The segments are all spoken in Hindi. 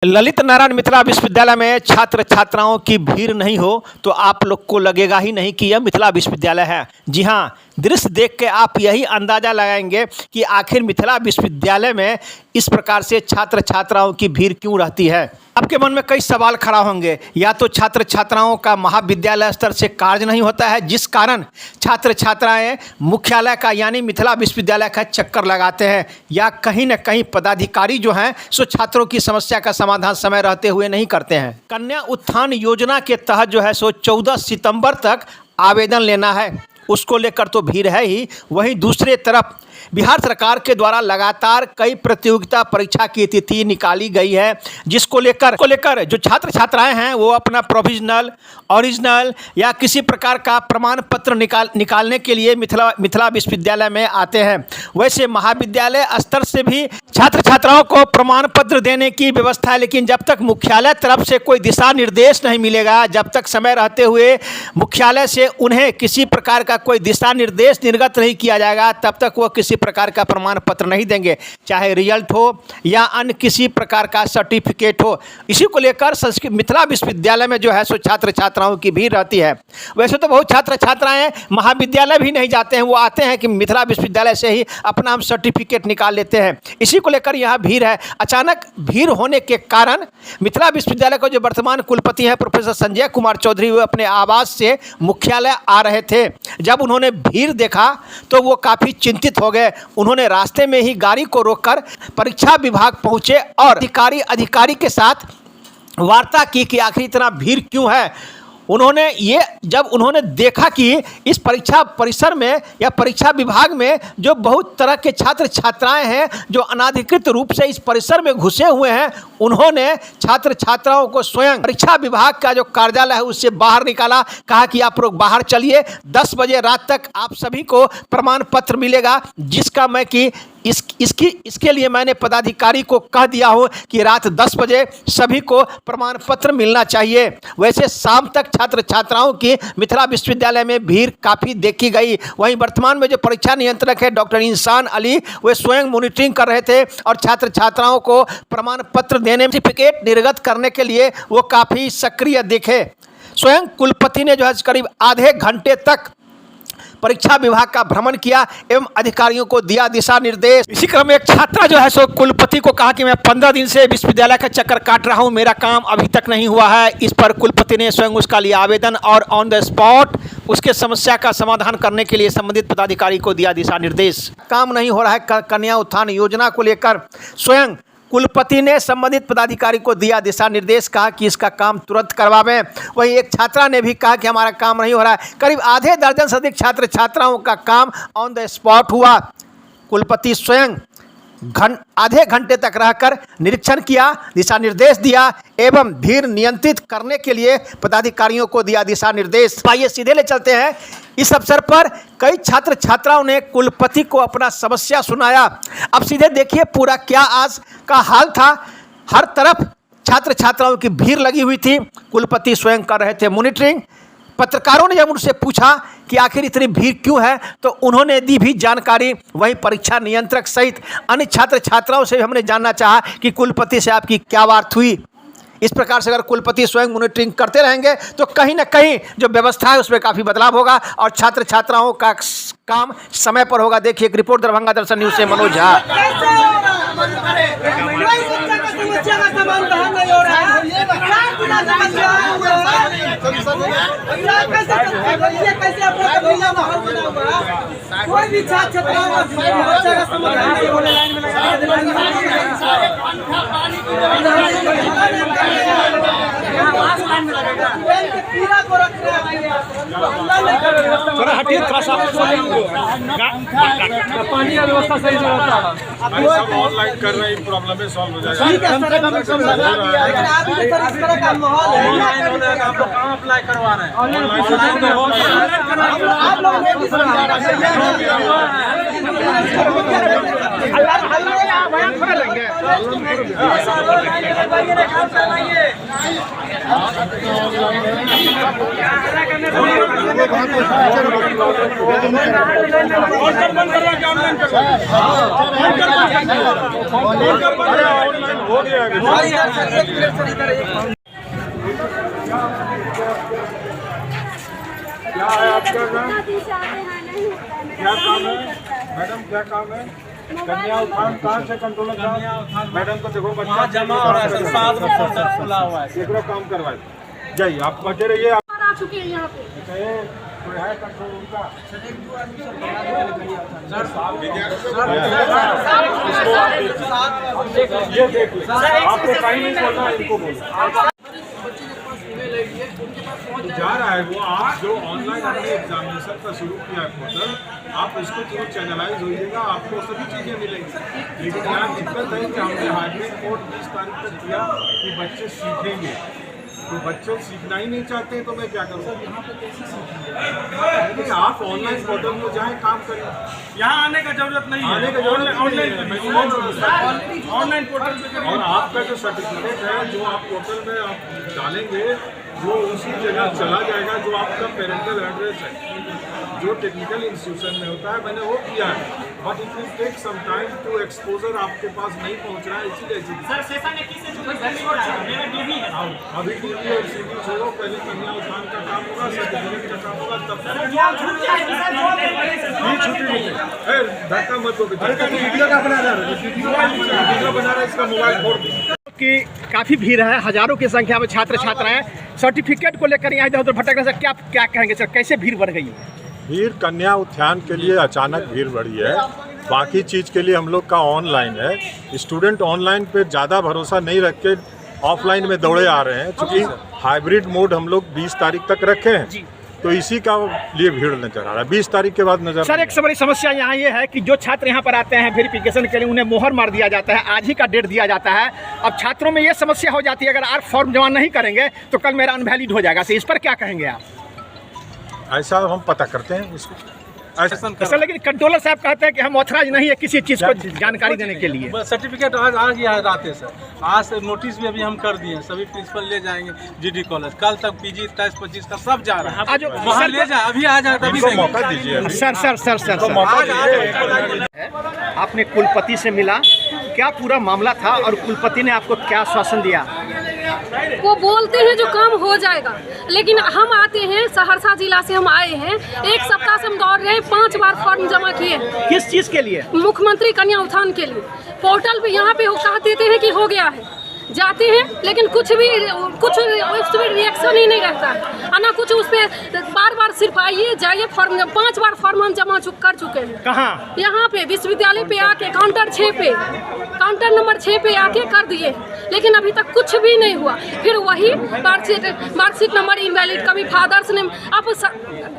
ललित नारायण मिथिला विश्वविद्यालय में छात्र छात्राओं की भीड़ नहीं हो तो आप लोग को लगेगा ही नहीं कि यह मिथिला विश्वविद्यालय है। जी हाँ, दृश्य देख के आप यही अंदाज़ा लगाएंगे कि आखिर मिथिला विश्वविद्यालय में इस प्रकार से छात्र छात्राओं की भीड़ क्यों रहती है। आपके मन में कई सवाल खड़ा होंगे। या तो छात्र छात्राओं का महाविद्यालय स्तर से कार्य नहीं होता है, जिस कारण छात्र छात्राएं मुख्यालय का यानी मिथिला विश्वविद्यालय का चक्कर लगाते हैं, या कहीं न कहीं पदाधिकारी जो हैं सो छात्रों की समस्या का समाधान समय रहते हुए नहीं करते हैं। कन्या उत्थान योजना के तहत जो है सो 14 सितंबर तक आवेदन लेना है, उसको लेकर तो भीड़ है ही। वहीं दूसरे तरफ बिहार सरकार के द्वारा लगातार कई प्रतियोगिता परीक्षा की तिथि निकाली गई है, जिसको लेकर जो छात्र छात्राएं हैं वो अपना प्रोविजनल, ओरिजिनल या किसी प्रकार का प्रमाण पत्र निकालने के लिए मिथिला विश्वविद्यालय में आते हैं। वैसे महाविद्यालय स्तर से भी छात्र छात्राओं को प्रमाण पत्र देने की व्यवस्था है, लेकिन जब तक मुख्यालय तरफ से कोई दिशा निर्देश नहीं मिलेगा, जब तक समय रहते हुए मुख्यालय से उन्हें किसी प्रकार का कोई दिशा निर्देश निर्गत नहीं किया जाएगा, तब तक वो किसी प्रकार का प्रमाण पत्र नहीं देंगे, चाहे रिजल्ट हो या अन्य किसी प्रकार का सर्टिफिकेट हो। इसी को लेकर मिथिला विश्वविद्यालय में जो है सो छात्र छात्राओं की भीड़ रहती है। वैसे तो बहुत छात्र छात्राएं महाविद्यालय भी नहीं जाते हैं, वो आते हैं कि मिथिला विश्वविद्यालय से ही अपना हम सर्टिफिकेट निकाल लेते हैं। इसी को लेकर यहाँ भीड़ है। अचानक भीड़ होने के कारण मिथिला विश्वविद्यालय के जो वर्तमान कुलपति हैं प्रोफेसर संजय कुमार चौधरी, वो अपने आवास से मुख्यालय आ रहे थे। जब उन्होंने भीड़ देखा तो वो काफ़ी चिंतित हो गए। उन्होंने रास्ते में ही गाड़ी को रोककर परीक्षा विभाग पहुंचे और अधिकारी के साथ वार्ता की कि आखिर इतना भीड़ क्यों है। जब उन्होंने देखा कि इस परीक्षा परिसर में या परीक्षा विभाग में जो बहुत तरह के छात्र छात्राएं हैं जो अनाधिकृत रूप से इस परिसर में घुसे हुए हैं, उन्होंने छात्र छात्राओं को स्वयं परीक्षा विभाग का जो कार्यालय है उससे बाहर निकाला। कहा कि आप लोग बाहर चलिए, 10 बजे रात तक आप सभी को प्रमाण पत्र मिलेगा, जिसका मैं कि इसके लिए मैंने पदाधिकारी को कह दिया हूं कि रात 10 बजे सभी को प्रमाण पत्र मिलना चाहिए। वैसे शाम तक छात्र छात्राओं की मिथिला विश्वविद्यालय में भीड़ काफ़ी देखी गई। वहीं वर्तमान में जो परीक्षा नियंत्रक है डॉक्टर इंसान अली, वे स्वयं मॉनिटरिंग कर रहे थे और छात्र छात्राओं को प्रमाण पत्र देने सर्टिफिकेट निर्गत करने के लिए वो काफ़ी सक्रिय दिखे। स्वयं कुलपति ने जो है करीब आधे घंटे तक परीक्षा विभाग का भ्रमण किया एवं अधिकारियों को दिया दिशा निर्देश। इसी क्रम में एक छात्रा जो है सो कुलपति को कहा कि मैं 15 दिन से विश्वविद्यालय का चक्कर काट रहा हूं, मेरा काम अभी तक नहीं हुआ है। इस पर कुलपति ने स्वयं उसका लिया आवेदन और ऑन द स्पॉट उसके समस्या का समाधान करने के लिए संबंधित पदाधिकारी को दिया दिशा निर्देश। काम नहीं हो रहा है कन्या उत्थान योजना को लेकर स्वयं कुलपति ने संबंधित पदाधिकारी को दिया दिशा निर्देश, कहा कि इसका काम तुरंत करवावें। वहीं एक छात्रा ने भी कहा कि हमारा काम नहीं हो रहा है। करीब आधे दर्जन से अधिक छात्र छात्राओं का काम ऑन द स्पॉट हुआ। कुलपति स्वयं आधे घंटे तक रहकर निरीक्षण किया, दिशा निर्देश दिया एवं भीड़ नियंत्रित करने के लिए पदाधिकारियों को दिया दिशा निर्देश। आइए सीधे ले चलते हैं। इस अवसर पर कई छात्र छात्राओं ने कुलपति को अपना समस्या सुनाया। अब सीधे देखिए पूरा क्या आज का हाल था। हर तरफ छात्र छात्राओं की भीड़ लगी हुई थी। कुलपति स्वयं कर रहे थे मॉनिटरिंग। पत्रकारों ने जब उनसे पूछा कि आखिर इतनी भीड़ क्यों है तो उन्होंने दी भी जानकारी। वहीं परीक्षा नियंत्रक सहित अन्य छात्र छात्राओं से हमने जानना चाहा कि कुलपति से आपकी क्या बात हुई। इस प्रकार से अगर कुलपति स्वयं मॉनिटरिंग करते रहेंगे तो कहीं ना कहीं जो व्यवस्था है उसमें काफ़ी बदलाव होगा और छात्र छात्राओं का काम समय पर होगा। देखिए एक रिपोर्ट दरभंगा दर्शन न्यूज़ से मनोज झा। कोई भी छात्र हटिए थोड़ा सा पानी का व्यवस्था सही से होता है। सब ऑनलाइन कर रहे हैं, प्रॉब्लम सॉल्व हो जाएगा। ठीक है सर, आप इस तरह का माहौल है, आप लोग कहाँ अप्लाई करवा रहे हैं? आप लोग हो गया क्या है आपका नाम? क्या काम है मैडम, क्या काम है? कन्या उत्थान कहाँ से कंट्रोलर साहब? मैडम को देखो बच्चा जमा हो रहा है, 7 काउंटर खुला हुआ है। एक काम करवाए जाइए, आप बचे रहिए। आप आ चुके हैं यहाँ पे। कोई है कंट्रोल उनका? ये देख लो, आपको कहीं नहीं बोलना, इनको बोलो। जा रहा है वो, आप जो ऑनलाइन हमने एग्जामिनेशन का शुरू किया है पोर्टल, आप इसको थ्रू चैनलाइज होइएगा, आपको सभी चीज़ें मिलेंगी। लेकिन यहाँ दिक्कत है कि हमने हाइब्रिड कोड 20 तारीख तक दिया कि बच्चे सीखेंगे, तो बच्चे सीखना ही नहीं चाहते हैं, तो मैं क्या करूँ? लेकिन आप ऑनलाइन पोर्टल में जाएँ, काम करें। यहाँ आने का जरूरत नहीं है, आने का जरूरत ऑनलाइन पोर्टल पे और आपका जो सर्टिफिकेट है जो आप पोर्टल में आप डालेंगे वो उसी जगह चला जाएगा जो आपका पेरेंटल एड्रेस है, जो टेक्निकल इंस्टीट्यूशन में होता है। मैंने वो किया है, but it will take some time to exposure आपके पास नहीं पहुंच रहा है, इसीलिए सर सेशन ने किससे जुड़ी मेरा टीवी है। अभी टीवी और सीडी छोड़ो, पहले कन्या उत्थान का काम होगा, सर्टिफिकेट का काम होगा, तब छुट्टी नहीं है। धक्का मत दो, वीडियो का बना रहा है, इसका मोबाइल फोड़ दो। कि काफ़ी भीड़ है, हजारों की संख्या में छात्र छात्राएं सर्टिफिकेट को लेकर यहाँ इधर उधर भटकने से क्या कहेंगे सर, कैसे भीड़ बढ़ गई है? भीड़ कन्या उत्थान के लिए अचानक भीड़ बढ़ी है, बाकी चीज़ के लिए हम लोग का ऑनलाइन है। स्टूडेंट ऑनलाइन पे ज़्यादा भरोसा नहीं रख के ऑफलाइन में दौड़े आ रहे हैं, क्योंकि हाइब्रिड मोड हम लोग 20 तारीख तक रखे हैं, तो इसी का लिए भीड़ नजर आ रहा है। 20 तारीख के बाद नजर सर एक सबसे बड़ी समस्या यहाँ ये है कि जो छात्र यहाँ पर आते हैं वेरिफिकेशन के लिए, उन्हें मोहर मार दिया जाता है, आज ही का डेट दिया जाता है। अब छात्रों में ये समस्या हो जाती है, अगर आज फॉर्म जमा नहीं करेंगे तो कल मेरा अनवैलिड हो जाएगा। तो इस पर क्या कहेंगे आप? ऐसा हम पता करते हैं इसको। सर लेकिन कंट्रोलर साहब कहते हैं कि हम ऑथराइज नहीं है किसी चीज़ को जानकारी देने के लिए। सर्टिफिकेट आज आ गया है रात सर, आज से नोटिस भी अभी हम कर दिए हैं, सभी प्रिंसिपल ले जाएंगे जीडी कॉलेज, कल तक पीजी 23-25 का सब जा रहा है। आज वहाँ ले जाए, अभी आ जाए तभी इनको मौका दीजिए। सर मौका दीजिए। आपने कुलपति से मिला, क्या पूरा मामला था और कुलपति ने आपको क्या आश्वासन दिया? वो बोलते हैं जो काम हो जाएगा, लेकिन हम आते हैं सहरसा जिला से, हम आए हैं, एक सप्ताह से हम दौड़ रहे हैं, 5 बार फॉर्म जमा किए। किस चीज़ के लिए? मुख्यमंत्री कन्या उत्थान के लिए। पोर्टल पे यहाँ पे वो कह देते हैं कि हो गया है, जाते हैं लेकिन कुछ उस पर रिएक्शन ही नहीं रहता है ना, कुछ उस पर बार बार सिर्फ आइए जाइए फॉर्म, 5 बार फॉर्म हम जमा कर चुके हैं। कहाँ? यहाँ पे विश्वविद्यालय पे आके काउंटर 6 पे, काउंटर नंबर 6 पे आके कर दिए, लेकिन अभी तक कुछ भी नहीं हुआ। फिर वही मार्कशीट नंबर इनवैलिड, कभी फादर्स ने, आप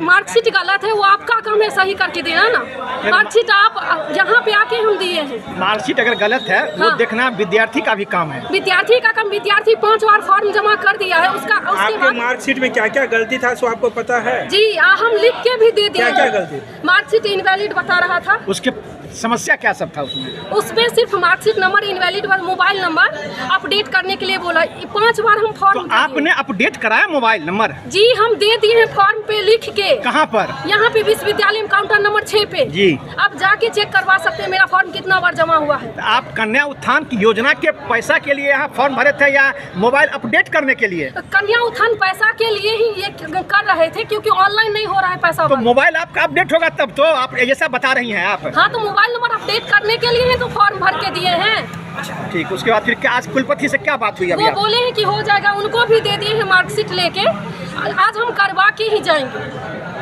मार्कशीट गलत है, वो आपका काम है सही करके देना ना। मार्कशीट आप यहाँ पे आके हम दिए हैं। मार्कशीट अगर गलत है वो हाँ। देखना विद्यार्थी का भी काम है। विद्यार्थी का काम, विद्यार्थी 5 बार फॉर्म जमा कर दिया है, उसका उसके आपके बाद मार्कशीट में क्या क्या गलती था सो आपको पता है? जी हम लिख के भी दे दिए। क्या गलती? मार्कशीट इनवैलिड बता रहा था। उसके समस्या क्या सब था उसमें? उसमें सिर्फ मार्कशीट नंबर इनवैलिड और मोबाइल नंबर अपडेट करने के लिए बोला। 5 बार हम फॉर्म तो आपने अपडेट कराया मोबाइल नंबर? जी हम दे दिए हैं फॉर्म पे लिख के। कहाँ पर? यहाँ पे विश्वविद्यालय में काउंटर नंबर 6 पे। जी आप जाके चेक करवा सकते हैं मेरा फॉर्म कितना बार जमा हुआ है। तो आप कन्या उत्थान की योजना के पैसा के लिए यहाँ फॉर्म भरे थे या मोबाइल अपडेट करने के लिए? कन्या उत्थान पैसा के लिए ही ये कर रहे थे, क्योंकि ऑनलाइन नहीं हो रहा है पैसा। तो मोबाइल आपका अपडेट होगा तब तो आप ऐसा बता रही हैं आप। हाँ तो मोबाइल नंबर अपडेट करने के लिए ही तो फॉर्म भर के दिए हैं। ठीक, उसके बाद फिर क्या आज कुलपति से क्या बात हुई? अभी वो बोले हैं कि हो जाएगा, उनको भी दे दिए हैं मार्कशीट लेके। आज हम करवा के ही जाएंगे,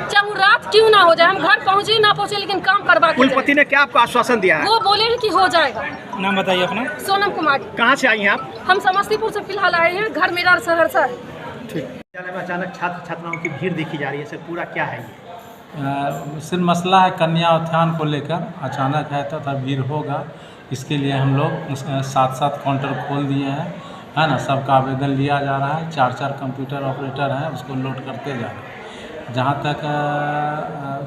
चाहे वो रात क्यों ना हो जाए, हम घर पहुँचे ना पहुँचे लेकिन काम करवा के कुलपति ने क्या आपको आश्वासन दिया है? वो बोले हैं कि हो जाएगा। नाम बताइए अपना। सोनम कुमारी। कहाँ से आई हैं आप? हम समस्तीपुर से फिलहाल आए हैं, घर मेरा सहरसा है। ठीक। विद्यालय में अचानक छात्र छात्राओं की भीड़ देखी जा रही है, सर पूरा क्या है ये? सिर्फ मसला है कन्या उत्थान को लेकर, अचानक है तो भीड़ होगा, इसके लिए हम लोग 7 काउंटर खोल दिए हैं, है ना। सबका आवेदन लिया जा रहा है, 4 कंप्यूटर ऑपरेटर हैं, उसको लोड करते जा रहे हैं। जहाँ तक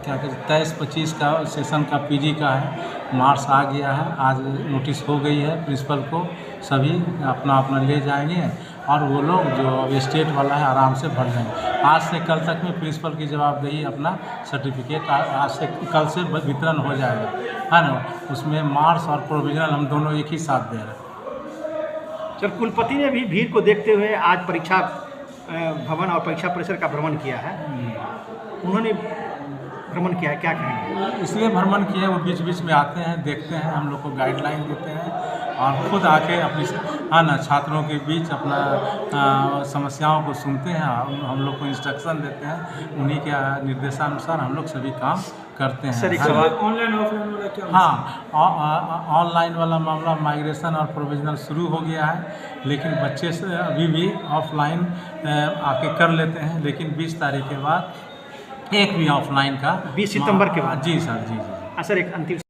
क्या कहते 23-25 का सेशन का पीजी का है, मार्क्स आ गया है, आज नोटिस हो गई है प्रिंसिपल को, सभी अपना अपना ले जाएंगे और वो लोग जो अब स्टेट वाला है आराम से भर लेंगे। आज से कल तक में प्रिंसिपल की जवाबदेही अपना सर्टिफिकेट आज से कल से वितरण हो जाएगा, है ना। उसमें मार्क्स और प्रोविजनल हम दोनों एक ही साथ दे रहे हैं। सर, कुलपति ने भी भीड़ को देखते हुए आज परीक्षा भवन और परीक्षा परिसर का भ्रमण किया है। उन्होंने भ्रमण किया है, क्या कहेंगे? इसलिए भ्रमण किए, वो बीच बीच में आते हैं, देखते हैं, हम लोग को गाइडलाइन देते हैं और खुद आके अपनी छात्रों के बीच अपना समस्याओं को सुनते हैं, हम लोग को इंस्ट्रक्शन देते हैं, उन्हीं के निर्देशानुसार हम लोग सभी काम करते हैं। सर, एक सवाल, ऑनलाइन ऑफलाइन वाला क्या? हाँ, ऑनलाइन वाला मामला माइग्रेशन और प्रोविजनल शुरू हो गया है, लेकिन बच्चे से अभी भी ऑफलाइन आके कर लेते हैं, लेकिन 20 तारीख के बाद एक भी ऑफलाइन का 20 सितंबर के बाद? जी सर, जी। सर, एक अंतिम